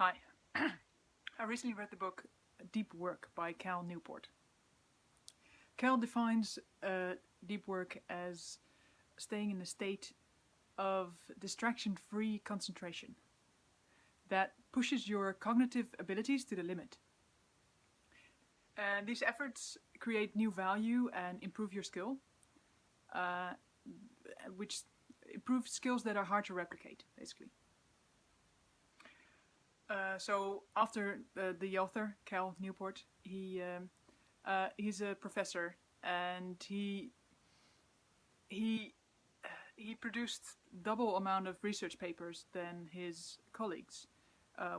Hi. I recently read the book Deep Work by Cal Newport. Cal defines deep work as staying in a state of distraction-free concentration that pushes your cognitive abilities to the limit. And these efforts create new value and improve your skill, which improve skills that are hard to replicate, basically. So after the author, Cal Newport, he's a professor, and he produced double amount of research papers than his colleagues,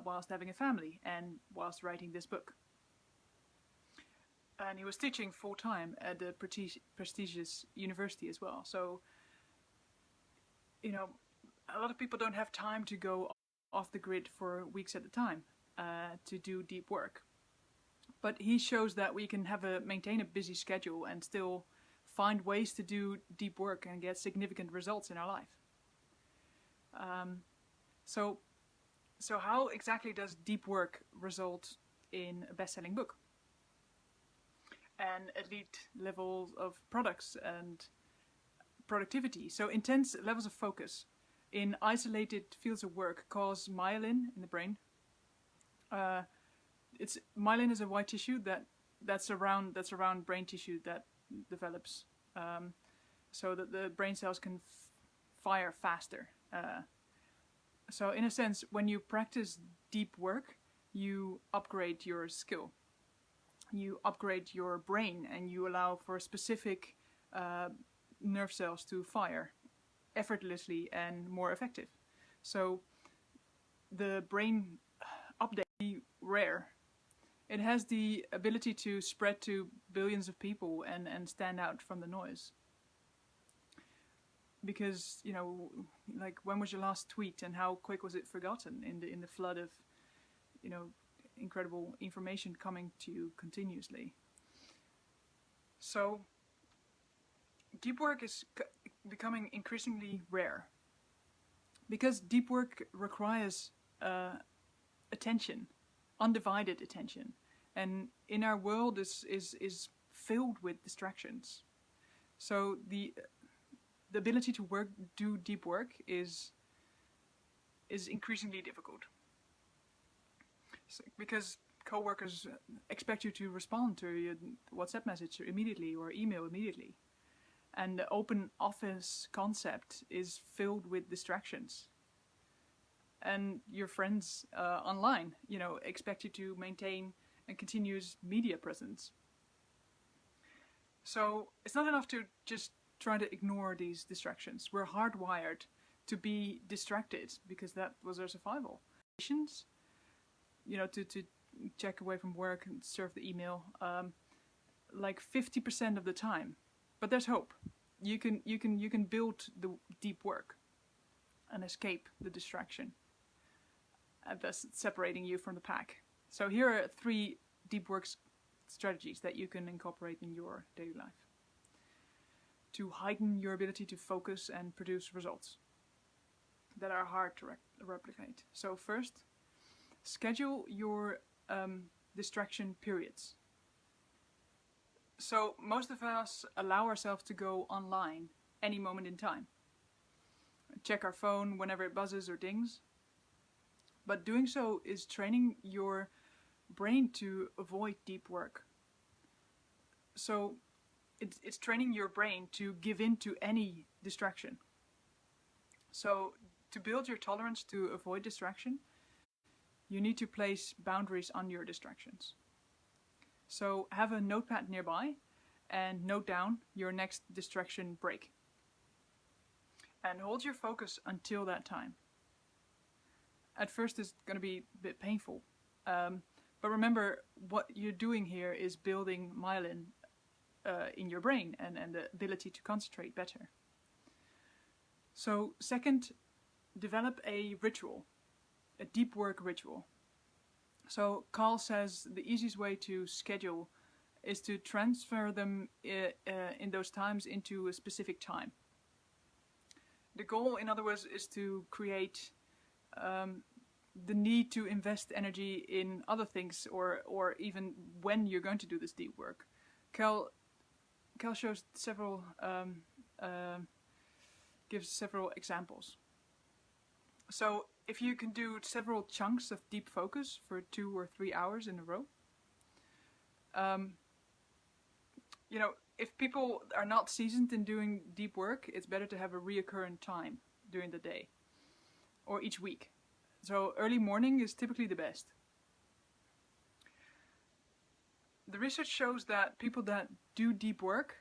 whilst having a family and whilst writing this book. And he was teaching full-time at a prestigious university as well. So, you know, a lot of people don't have time to go off the grid for weeks at a time to do deep work. But he shows that we can maintain a busy schedule and still find ways to do deep work and get significant results in our life. So how exactly does deep work result in a best-selling book and elite levels of products and productivity? So intense levels of focus in isolated fields of work cause myelin in the brain. Myelin is a white tissue that's around brain tissue that develops, so that the brain cells can fire faster. So in a sense, when you practice deep work, you upgrade your skill. You upgrade your brain, and you allow for specific nerve cells to fire effortlessly and more effective. So the brain update is rare. It has the ability to spread to billions of people and stand out from the noise. Because, you know, like, when was your last tweet and how quick was it forgotten in the flood of, you know, incredible information coming to you continuously? So deep work is becoming increasingly rare because deep work requires attention, undivided attention, and in our world is filled with distractions. So the ability to do deep work is increasingly difficult. So, because co-workers expect you to respond to your WhatsApp message immediately or email immediately. And the open office concept is filled with distractions. And your friends online, you know, expect you to maintain a continuous media presence. So it's not enough to just try to ignore these distractions. We're hardwired to be distracted because that was our survival. You know, to check away from work and surf the email, like 50% of the time. But there's hope. You can build the deep work and escape the distraction, and thus separating you from the pack. So here are 3 deep work strategies that you can incorporate in your daily life to heighten your ability to focus and produce results that are hard to replicate. So first, schedule your distraction periods. So most of us allow ourselves to go online any moment in time. Check our phone whenever it buzzes or dings. But doing so is training your brain to avoid deep work. So it's training your brain to give in to any distraction. So to build your tolerance to avoid distraction, you need to place boundaries on your distractions. So have a notepad nearby and note down your next distraction break. And hold your focus until that time. At first it's going to be a bit painful. But remember, what you're doing here is building myelin in your brain and the ability to concentrate better. So second, develop a ritual, a deep work ritual. So Carl says the easiest way to schedule is to transfer them in those times into a specific time. The goal, in other words, is to create the need to invest energy in other things, or even when you're going to do this deep work. Cal shows several, gives several examples. So if you can do several chunks of deep focus for 2 or 3 hours in a row, if people are not seasoned in doing deep work, it's better to have a reoccurring time during the day or each week. So early morning is typically the best. The research shows that people that do deep work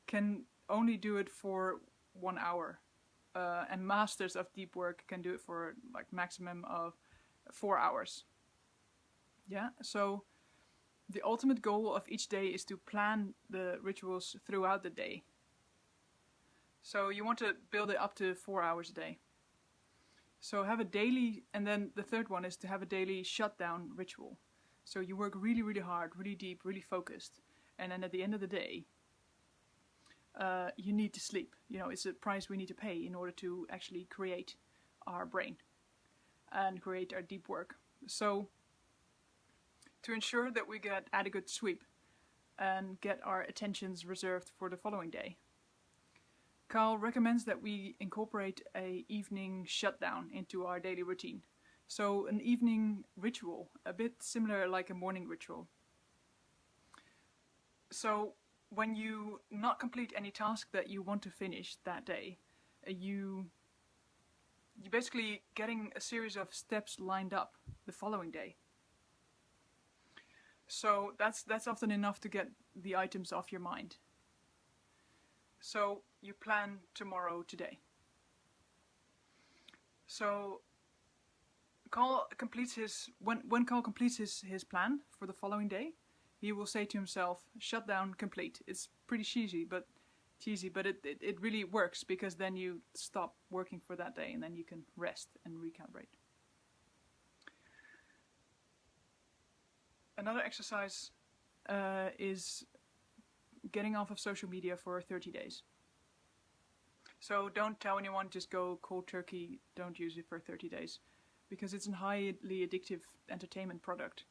can only do it for 1 hour. And masters of deep work can do it for like maximum of 4 hours. Yeah, so the ultimate goal of each day is to plan the rituals throughout the day. So you want to build it up to 4 hours a day. So have a daily, and then the third one is to have a daily shutdown ritual. So you work really, really hard, really deep, really focused. And then at the end of the day, you need to sleep. It's a price we need to pay in order to actually create our brain and create our deep work. So to ensure that we get adequate sleep and get our attentions reserved for the following day, Cal recommends that we incorporate an evening shutdown into our daily routine. So an evening ritual, a bit similar like a morning ritual. So when you not complete any task that you want to finish that day, you're basically getting a series of steps lined up the following day. So that's often enough to get the items off your mind. So you plan tomorrow today. So when Cal completes his plan for the following day, he will say to himself, shutdown complete. It's pretty cheesy, but it really works, because then you stop working for that day and then you can rest and recalibrate. Another exercise is getting off of social media for 30 days. So don't tell anyone, just go cold turkey, don't use it for 30 days. Because it's a highly addictive entertainment product.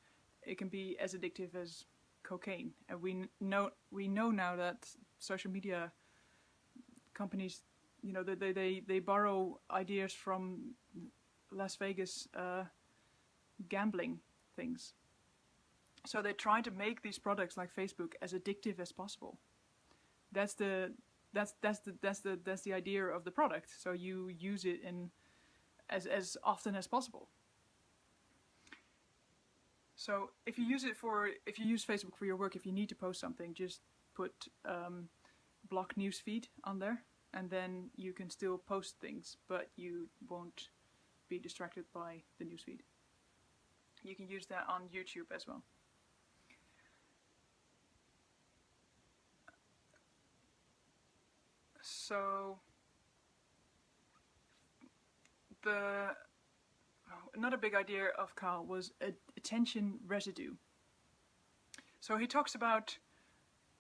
It can be as addictive as cocaine. And we know now that social media companies, they borrow ideas from Las Vegas gambling things. So they try to make these products like Facebook as addictive as possible. That's the idea of the product. So you use it in as often as possible. So if you use Facebook for your work, if you need to post something, just put block newsfeed on there, and then you can still post things, but you won't be distracted by the newsfeed. You can use that on YouTube as well. So another big idea of Cal was attention residue. So he talks about,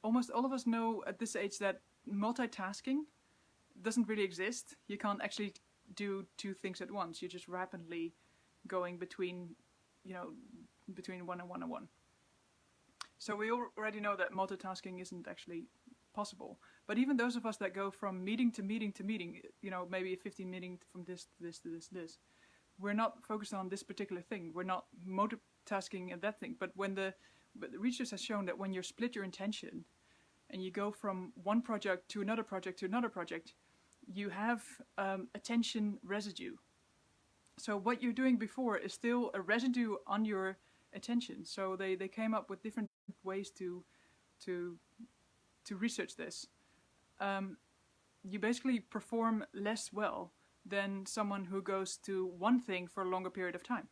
almost all of us know at this age that multitasking doesn't really exist. You can't actually do 2 things at once. You're just rapidly going between one and one and one. So we already know that multitasking isn't actually possible. But even those of us that go from meeting to meeting to meeting, maybe a 15 meeting from this to this to this, we're not focused on this particular thing. We're not multitasking at that thing. But the research has shown that when you split your attention and you go from one project to another project to another project, you have attention residue. So what you're doing before is still a residue on your attention. So they came up with different ways to research this. You basically perform less well than someone who goes to one thing for a longer period of time.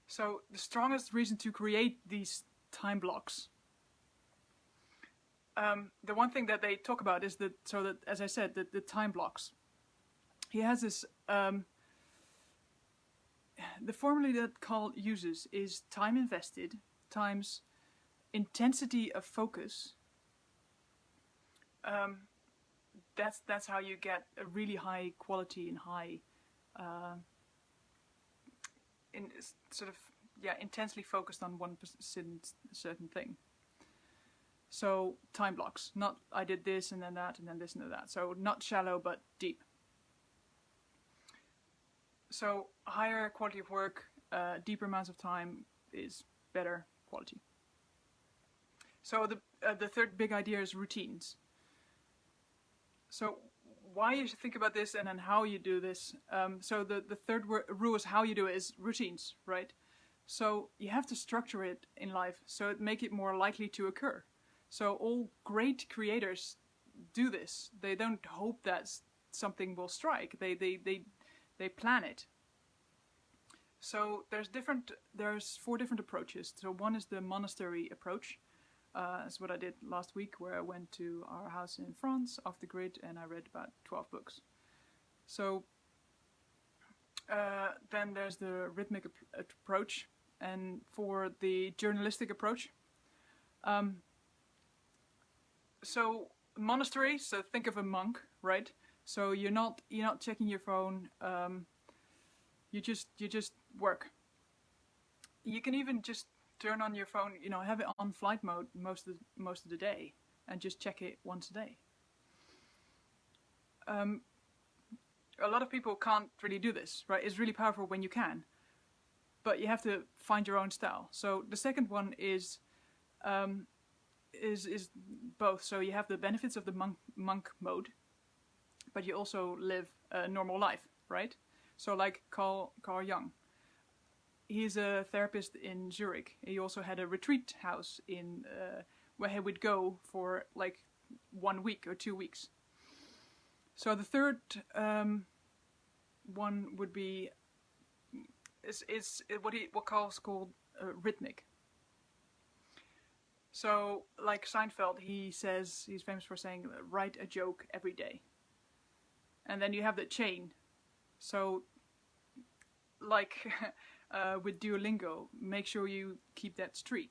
So the strongest reason to create these time blocks, the one thing that they talk about is that as I said, the time blocks. He has this, the formula that Cal uses is time invested times intensity of focus. That's how you get a really high quality and high sort of intensely focused on one certain thing. So time blocks, not I did this and then that and then this and then that. So not shallow but deep. So higher quality of work, deeper amounts of time is better quality. So the third big idea is routines. So why you should think about this and then how you do this. So the third rule is how you do it is routines, right? So you have to structure it in life so it make it more likely to occur. So all great creators do this. They don't hope that something will strike. They plan it. So there's 4 different approaches. So one is the monastery approach. That's what I did last week, where I went to our house in France off the grid and I read about 12 books. So then there's the rhythmic approach, and for the journalistic approach. So monastery, so think of a monk, right? So you're not checking your phone. You just work. You can even just turn on your phone, have it on flight mode most of the day, and just check it once a day. A lot of people can't really do this, right? It's really powerful when you can, but you have to find your own style. So the second one is both. So you have the benefits of the monk mode, but you also live a normal life, right? So like Carl Jung. He's a therapist in Zurich. He also had a retreat house in where he would go for like 1 week or 2 weeks. So the third one would be is what Carl's called rhythmic. So like Seinfeld, he says he's famous for saying write a joke every day, and then you have the chain. So like with Duolingo, make sure you keep that streak.